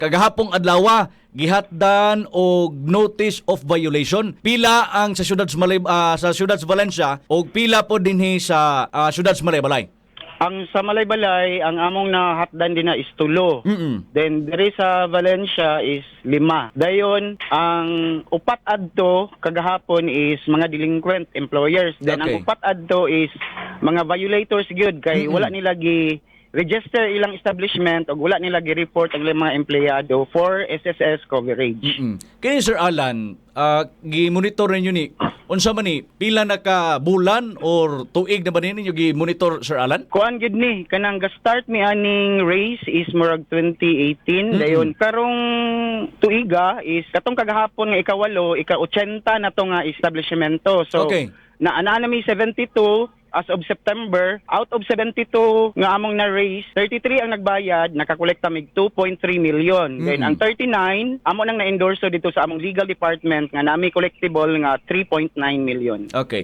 kagahapong adlaw gihatdan og notice of violation. Pila ang sa sa siyudad sa Valencia o pila po dinhi sa siyudad sa Malaybalay. Ang sa Malaybalay, ang among nahatdan din na is 2. Then diri sa Valencia is 5. Dayon ang upat adto kagahapon is mga delinquent employers. Then Okay. ang upat adto is mga violators gyud kay wala nila register ilang establishment o wala nila gi-report ang ilang mga empleyado for SSS coverage. Kini Sir Alan, gi-monitor ninyo ni unsa man ni pila na ka bulan or tuig na ba ninyo gi-monitor Sir Alan? Kuan gid ni kanang ga-start mi aning race is murag 2018 dayon karong tuiga is katong kagahapon nga ikawalo ika-80 na to nga establishmento. So Okay. naa mi 72 as of September. Out of 72 nga among na-raise, 33 ang nagbayad, nakakolekta mig 2.3 million. Then ang 39, amo nang na-endorso dito sa among legal department nga nami collectible nga 3.9 million. Okay.